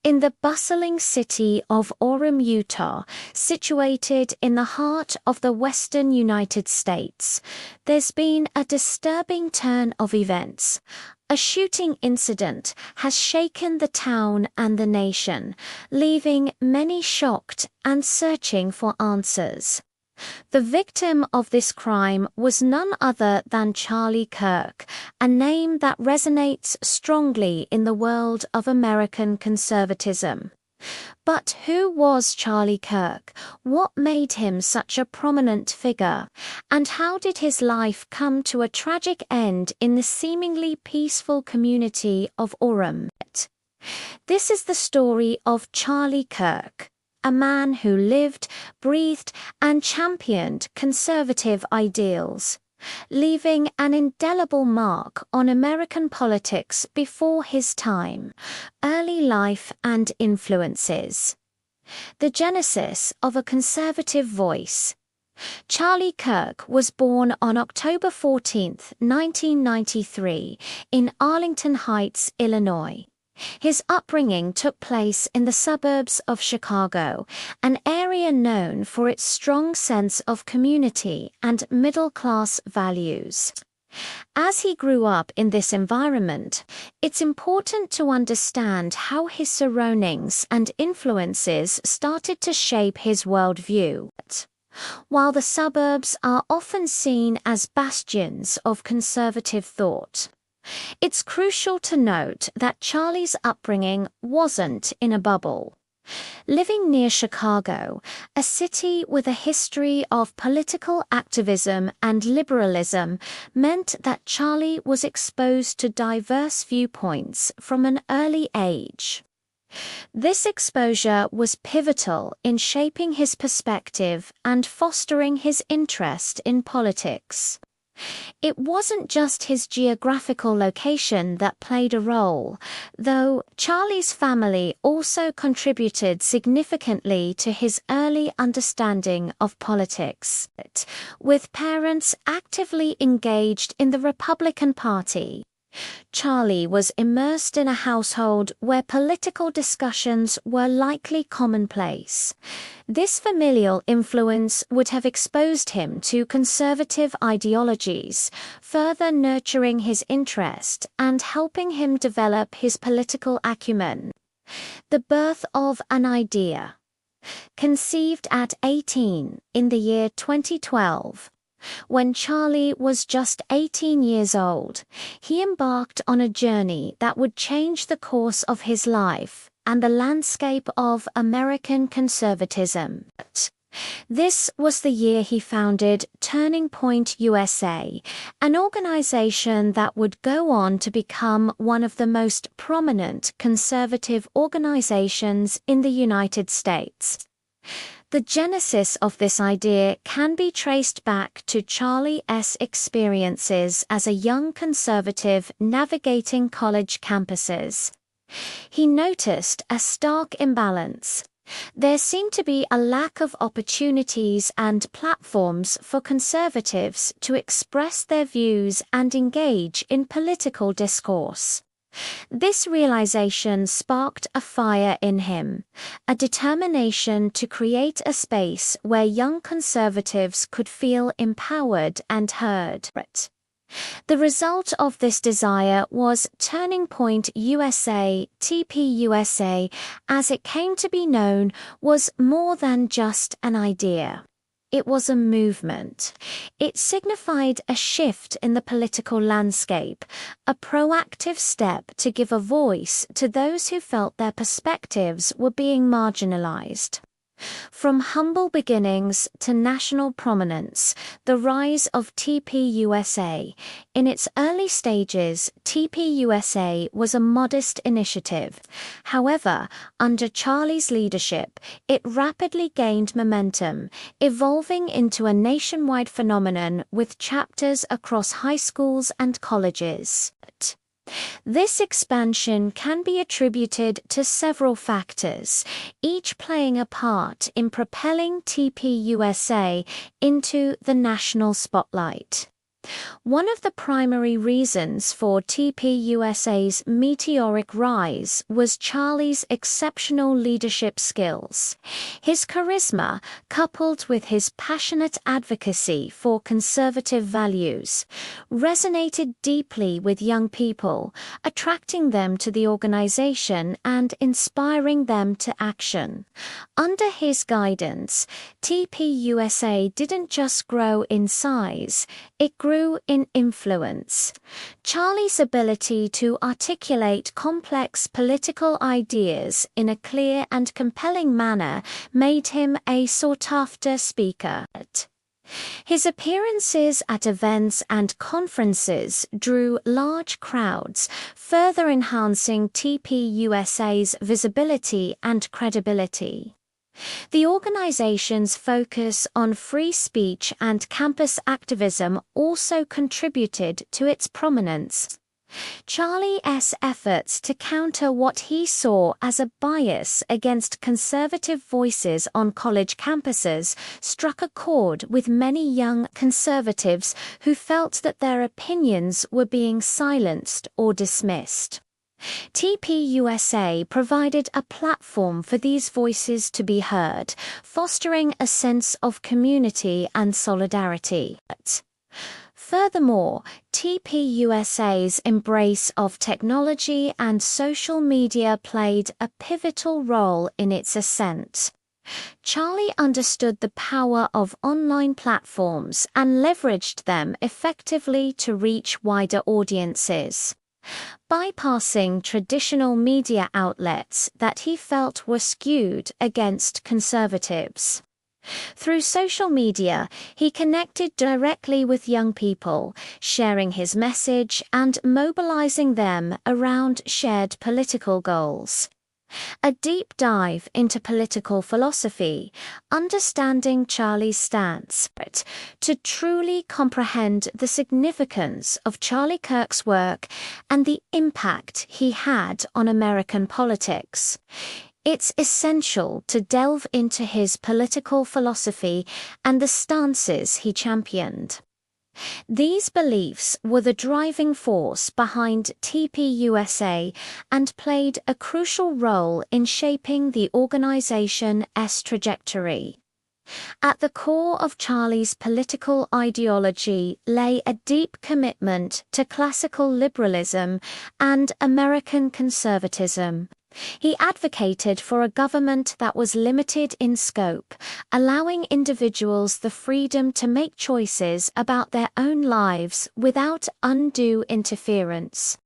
In the bustling city of Orem, Utah, situated in the heart of the western United States, there's been a disturbing turn of events. A shooting incident has shaken the town and the nation, leaving many shocked and searching for answers. The victim of this crime was none other than Charlie Kirk, a name that resonates strongly in the world of American conservatism. But who was Charlie Kirk? What made him such a prominent figure? And how did his life come to a tragic end in the seemingly peaceful community of Orem? This is the story of Charlie Kirk, a man who lived, breathed, and championed conservative ideals, leaving an indelible mark on American politics before his time, early life and influences. The genesis of a conservative voice. Charlie Kirk was born on October 14, 1993, in Arlington Heights, Illinois. His upbringing took place in the suburbs of Chicago, an area known for its strong sense of community and middle-class values. As he grew up in this environment, it's important to understand how his surroundings and influences started to shape his worldview. While the suburbs are often seen as bastions of conservative thought, it's crucial to note that Charlie's upbringing wasn't in a bubble. Living near Chicago, a city with a history of political activism and liberalism, meant that Charlie was exposed to diverse viewpoints from an early age. This exposure was pivotal in shaping his perspective and fostering his interest in politics. It wasn't just his geographical location that played a role, though Charlie's family also contributed significantly to his early understanding of politics, with parents actively engaged in the Republican Party. Charlie was immersed in a household where political discussions were likely commonplace. This familial influence would have exposed him to conservative ideologies, further nurturing his interest and helping him develop his political acumen. The birth of an idea. Conceived at 18 in the year 2012, when Charlie was just 18 years old, he embarked on a journey that would change the course of his life and the landscape of American conservatism. This was the year he founded Turning Point USA, an organization that would go on to become one of the most prominent conservative organizations in the United States. The genesis of this idea can be traced back to Charlie's experiences as a young conservative navigating college campuses. He noticed a stark imbalance. There seemed to be a lack of opportunities and platforms for conservatives to express their views and engage in political discourse. This realization sparked a fire in him, a determination to create a space where young conservatives could feel empowered and heard. The result of this desire was Turning Point USA, TPUSA, as it came to be known, was more than just an idea. It was a movement. It signified a shift in the political landscape, a proactive step to give a voice to those who felt their perspectives were being marginalized. From humble beginnings to national prominence, the rise of TPUSA. In its early stages, TPUSA was a modest initiative. However, under Charlie's leadership, it rapidly gained momentum, evolving into a nationwide phenomenon with chapters across high schools and colleges. This expansion can be attributed to several factors, each playing a part in propelling TPUSA into the national spotlight. One of the primary reasons for TPUSA's meteoric rise was Charlie's exceptional leadership skills. His charisma, coupled with his passionate advocacy for conservative values, resonated deeply with young people, attracting them to the organization and inspiring them to action. Under his guidance, TPUSA didn't just grow in size, it grew in influence. Charlie's ability to articulate complex political ideas in a clear and compelling manner made him a sought-after speaker. His appearances at events and conferences drew large crowds, further enhancing TPUSA's visibility and credibility. The organization's focus on free speech and campus activism also contributed to its prominence. Charlie's efforts to counter what he saw as a bias against conservative voices on college campuses struck a chord with many young conservatives who felt that their opinions were being silenced or dismissed. TPUSA provided a platform for these voices to be heard, fostering a sense of community and solidarity. Furthermore, TPUSA's embrace of technology and social media played a pivotal role in its ascent. Charlie understood the power of online platforms and leveraged them effectively to reach wider audiences. Bypassing traditional media outlets that he felt were skewed against conservatives. Through social media, he connected directly with young people, sharing his message and mobilizing them around shared political goals. A deep dive into political philosophy, understanding Charlie's stance. To truly comprehend the significance of Charlie Kirk's work and the impact he had on American politics, it's essential to delve into his political philosophy and the stances he championed. These beliefs were the driving force behind TPUSA and played a crucial role in shaping the organization's trajectory. At the core of Charlie's political ideology lay a deep commitment to classical liberalism and American conservatism. He advocated for a government that was limited in scope, allowing individuals the freedom to make choices about their own lives without undue interference.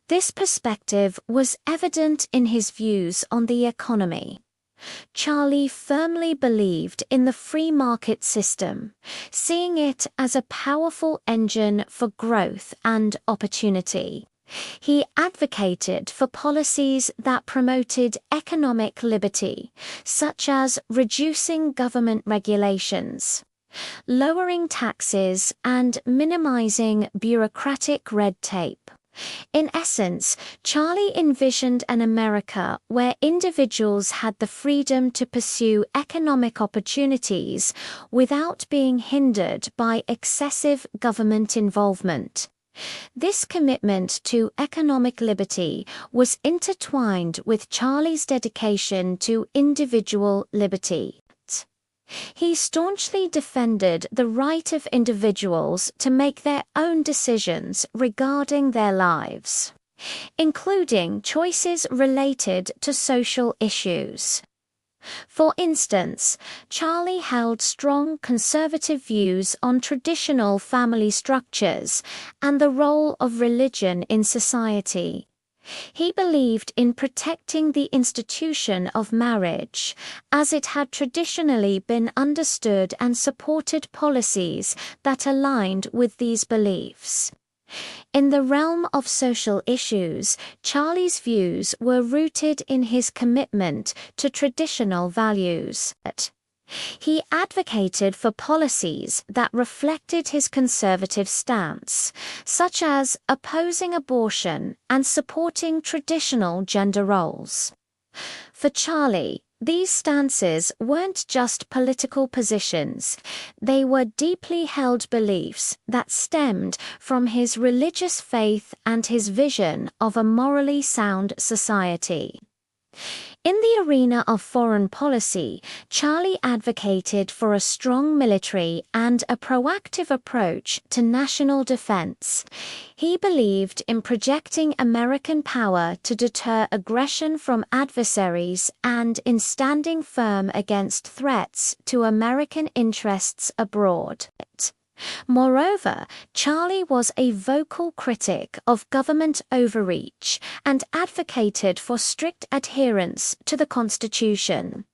This perspective was evident in his views on the economy. Charlie firmly believed in the free market system, seeing it as a powerful engine for growth and opportunity. He advocated for policies that promoted economic liberty, such as reducing government regulations, lowering taxes, and minimizing bureaucratic red tape. In essence, Charlie envisioned an America where individuals had the freedom to pursue economic opportunities without being hindered by excessive government involvement. This commitment to economic liberty was intertwined with Charlie's dedication to individual liberty. He staunchly defended the right of individuals to make their own decisions regarding their lives, including choices related to social issues. For instance, Charlie held strong conservative views on traditional family structures and the role of religion in society. He believed in protecting the institution of marriage, as it had traditionally been understood, and supported policies that aligned with these beliefs. In the realm of social issues, Charlie's views were rooted in his commitment to traditional values. He advocated for policies that reflected his conservative stance, such as opposing abortion and supporting traditional gender roles. For Charlie, These stances weren't just political positions, they were deeply held beliefs that stemmed from his religious faith and his vision of a morally sound society. In the arena of foreign policy, Charlie advocated for a strong military and a proactive approach to national defense. He believed in projecting American power to deter aggression from adversaries and in standing firm against threats to American interests abroad. Moreover, Charlie was a vocal critic of government overreach and advocated for strict adherence to the Constitution.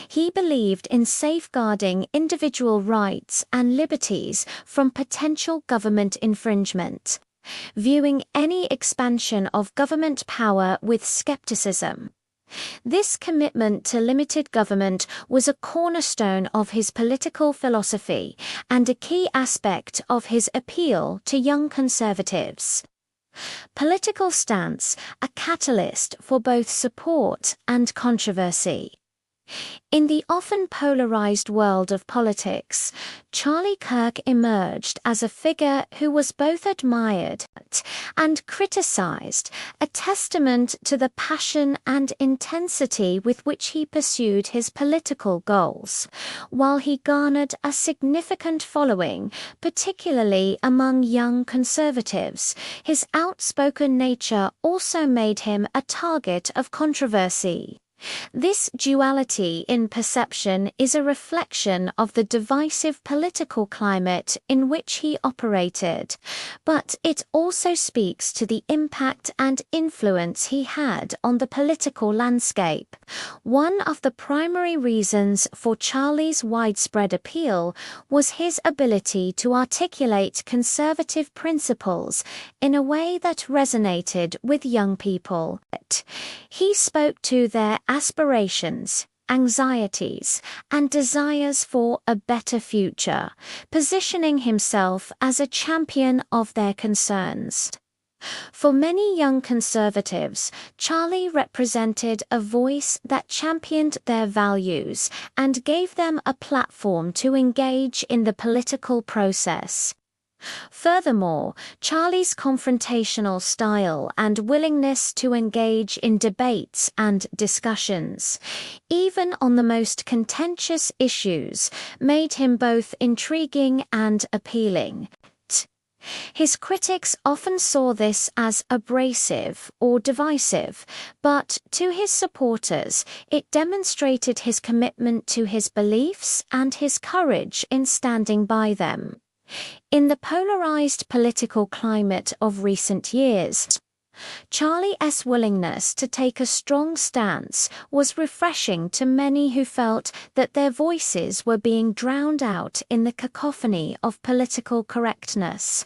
He believed in safeguarding individual rights and liberties from potential government infringement, viewing any expansion of government power with skepticism. This commitment to limited government was a cornerstone of his political philosophy and a key aspect of his appeal to young conservatives. Political stance, a catalyst for both support and controversy. In the often polarized world of politics, Charlie Kirk emerged as a figure who was both admired and criticized, a testament to the passion and intensity with which he pursued his political goals. While he garnered a significant following, particularly among young conservatives, his outspoken nature also made him a target of controversy. This duality in perception is a reflection of the divisive political climate in which he operated, but it also speaks to the impact and influence he had on the political landscape. One of the primary reasons for Charlie's widespread appeal was his ability to articulate conservative principles in a way that resonated with young people. He spoke to their aspirations, anxieties, and desires for a better future, positioning himself as a champion of their concerns. For many young conservatives, Charlie represented a voice that championed their values and gave them a platform to engage in the political process. Furthermore, Charlie's confrontational style and willingness to engage in debates and discussions, even on the most contentious issues, made him both intriguing and appealing. His critics often saw this as abrasive or divisive, but to his supporters, it demonstrated his commitment to his beliefs and his courage in standing by them. In the polarized political climate of recent years, Charlie's willingness to take a strong stance was refreshing to many who felt that their voices were being drowned out in the cacophony of political correctness.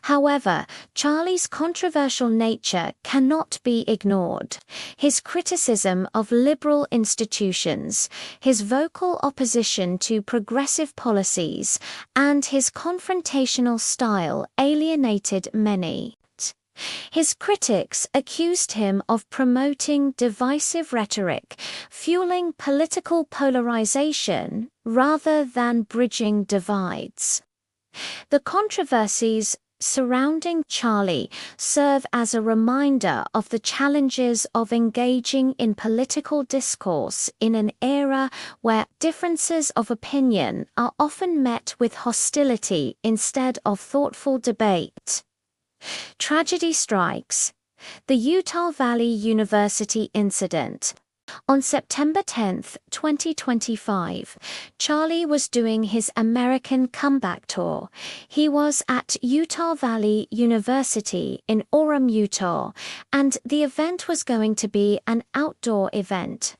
However, Charlie's controversial nature cannot be ignored. His criticism of liberal institutions, his vocal opposition to progressive policies, and his confrontational style alienated many. His critics accused him of promoting divisive rhetoric, fueling political polarization rather than bridging divides. The controversies surrounding Charlie serve as a reminder of the challenges of engaging in political discourse in an era where differences of opinion are often met with hostility instead of thoughtful debate. Tragedy strikes. The Utah Valley University incident. On September 10, 2025, Charlie was doing his American comeback tour. He was at Utah Valley University in Orem, Utah, and the event was going to be an outdoor event.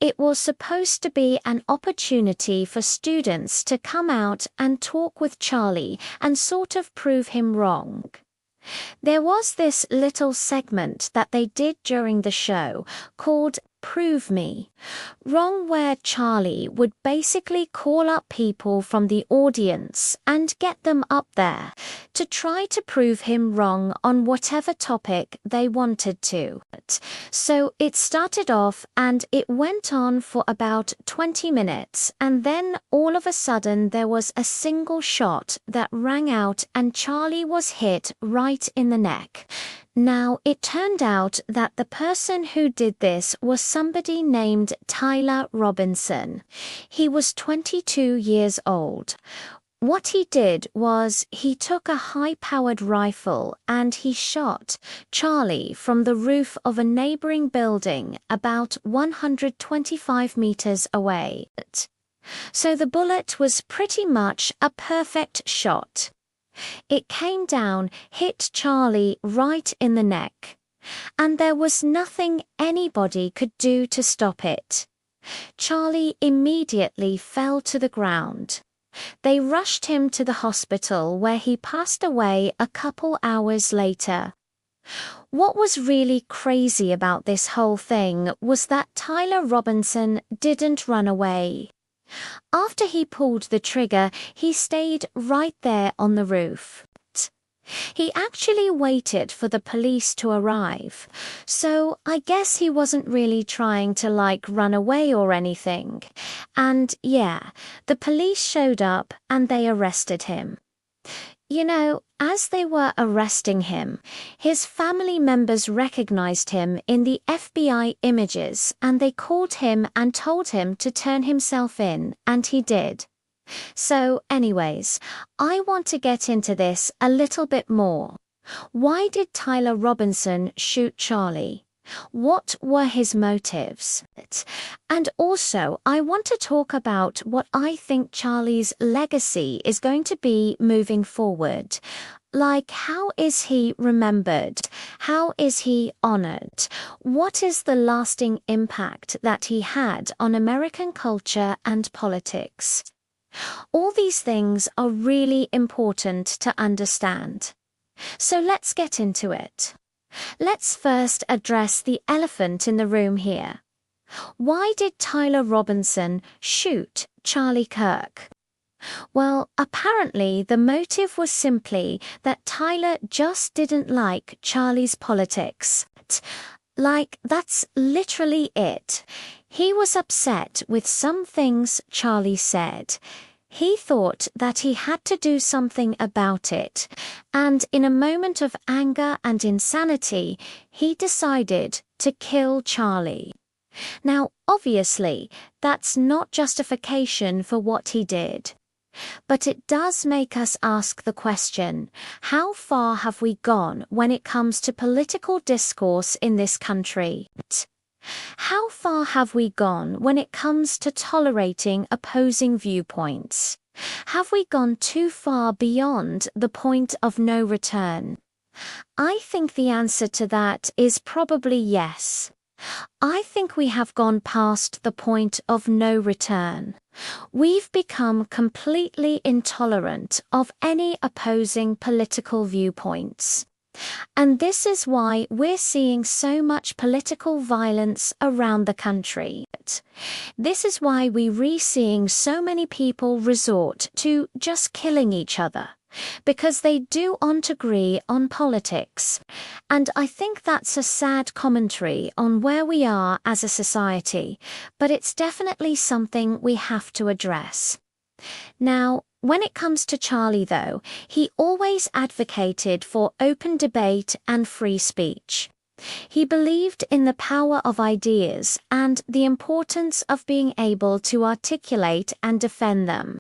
It was supposed to be an opportunity for students to come out and talk with Charlie and sort of prove him wrong. There was this little segment that they did during the show called Prove Me. Wrong, where Charlie would basically call up people from the audience and get them up there to try to prove him wrong on whatever topic they wanted to. So it started off and it went on for about 20 minutes, and then all of a sudden there was a single shot that rang out and Charlie was hit right in the neck. Now, it turned out that the person who did this was somebody named Tyler Robinson. He was 22 years old. What he did was he took a high-powered rifle and he shot Charlie from the roof of a neighboring building about 125 meters away. So the bullet was pretty much a perfect shot. It came down, hit Charlie right in the neck, and there was nothing anybody could do to stop it. Charlie immediately fell to the ground. They rushed him to the hospital where he passed away a couple hours later. What was really crazy about this whole thing was that Tyler Robinson didn't run away. After he pulled the trigger, he stayed right there on the roof. He actually waited for the police to arrive, so I guess he wasn't really trying to run away or anything. And yeah, the police showed up and they arrested him. You know, as they were arresting him, his family members recognized him in the FBI images and they called him and told him to turn himself in, and he did. So anyways, I want to get into this a little bit more. Why did Tyler Robinson shoot Charlie? What were his motives? And also, I want to talk about what I think Charlie's legacy is going to be moving forward. How is he remembered? How is he honored? What is the lasting impact that he had on American culture and politics? All these things are really important to understand. So let's get into it. Let's first address the elephant in the room here. Why did Tyler Robinson shoot Charlie Kirk? Well, apparently the motive was simply that Tyler just didn't like Charlie's politics. That's literally it. He was upset with some things Charlie said. He thought that he had to do something about it, and in a moment of anger and insanity, he decided to kill Charlie. Now, obviously, that's not justification for what he did. But it does make us ask the question, how far have we gone when it comes to political discourse in this country? How far have we gone when it comes to tolerating opposing viewpoints? Have we gone too far beyond the point of no return? I think the answer to that is probably yes. I think we have gone past the point of no return. We've become completely intolerant of any opposing political viewpoints. And this is why we're seeing so much political violence around the country. This is why we're seeing so many people resort to just killing each other, because they don't agree on politics. And I think that's a sad commentary on where we are as a society, but it's definitely something we have to address. Now, when it comes to Charlie, though, he always advocated for open debate and free speech. He believed in the power of ideas and the importance of being able to articulate and defend them.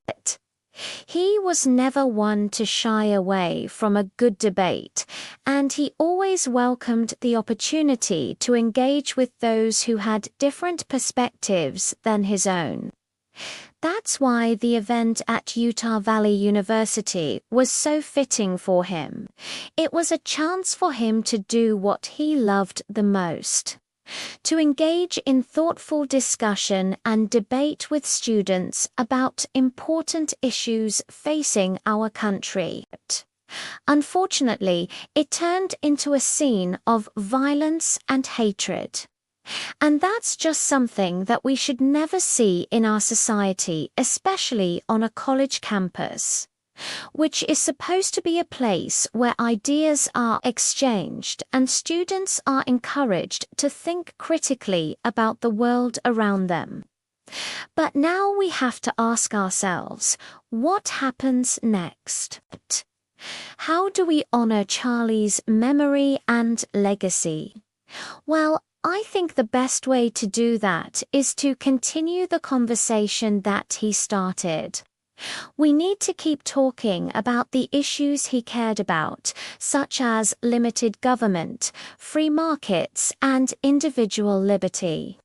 He was never one to shy away from a good debate, and he always welcomed the opportunity to engage with those who had different perspectives than his own. That's why the event at Utah Valley University was so fitting for him. It was a chance for him to do what he loved the most: to engage in thoughtful discussion and debate with students about important issues facing our country. Unfortunately, it turned into a scene of violence and hatred. And that's just something that we should never see in our society, especially on a college campus, which is supposed to be a place where ideas are exchanged and students are encouraged to think critically about the world around them. But now we have to ask ourselves, what happens next? How do we honor Charlie's memory and legacy? Well, I think the best way to do that is to continue the conversation that he started. We need to keep talking about the issues he cared about, such as limited government, free markets, and individual liberty.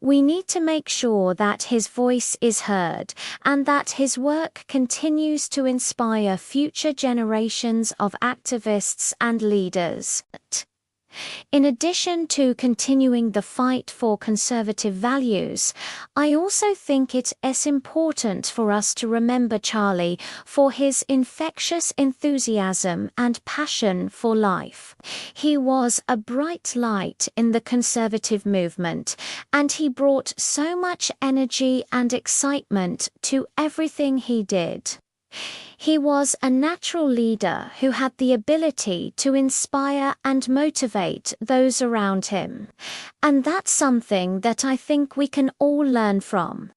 We need to make sure that his voice is heard and that his work continues to inspire future generations of activists and leaders. In addition to continuing the fight for conservative values, I also think it is important for us to remember Charlie for his infectious enthusiasm and passion for life. He was a bright light in the conservative movement, and he brought so much energy and excitement to everything he did. He was a natural leader who had the ability to inspire and motivate those around him, and that's something that I think we can all learn from.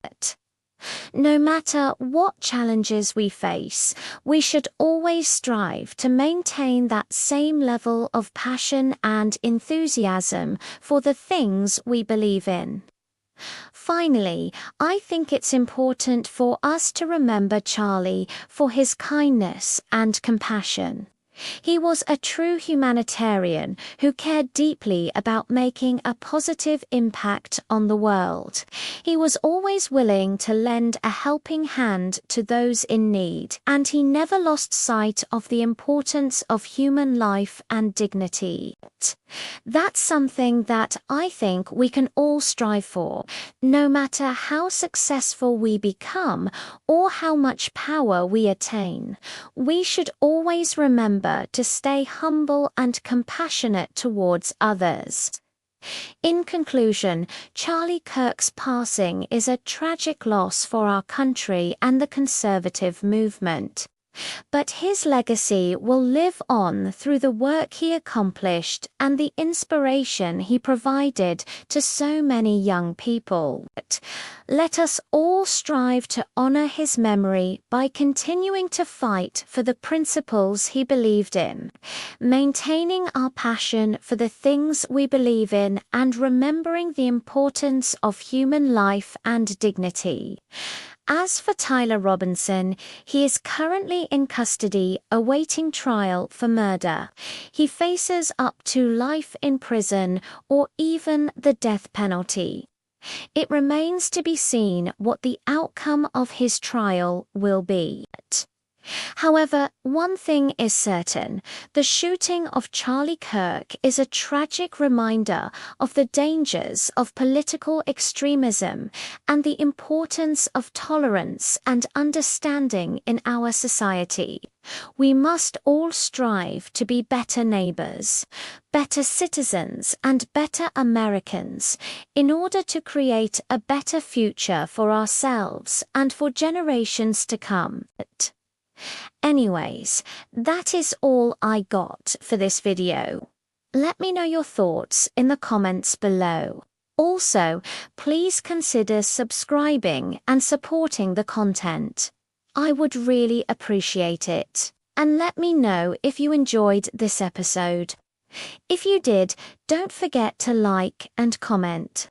No matter what challenges we face, we should always strive to maintain that same level of passion and enthusiasm for the things we believe in. Finally, I think it's important for us to remember Charlie for his kindness and compassion. He was a true humanitarian who cared deeply about making a positive impact on the world. He was always willing to lend a helping hand to those in need, and he never lost sight of the importance of human life and dignity. That's something that I think we can all strive for, no matter how successful we become or how much power we attain. We should always remember to stay humble and compassionate towards others. In conclusion, Charlie Kirk's passing is a tragic loss for our country and the conservative movement. But his legacy will live on through the work he accomplished and the inspiration he provided to so many young people. Let us all strive to honor his memory by continuing to fight for the principles he believed in, maintaining our passion for the things we believe in, and remembering the importance of human life and dignity. As for Tyler Robinson, he is currently in custody awaiting trial for murder. He faces up to life in prison or even the death penalty. It remains to be seen what the outcome of his trial will be. However, one thing is certain: the shooting of Charlie Kirk is a tragic reminder of the dangers of political extremism and the importance of tolerance and understanding in our society. We must all strive to be better neighbors, better citizens, and better Americans in order to create a better future for ourselves and for generations to come. Anyways, that is all I got for this video. Let me know your thoughts in the comments below. Also, please consider subscribing and supporting the content. I would really appreciate it. And let me know if you enjoyed this episode. If you did, don't forget to like and comment.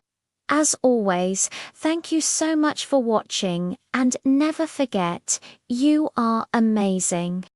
As always, thank you so much for watching, and never forget, you are amazing.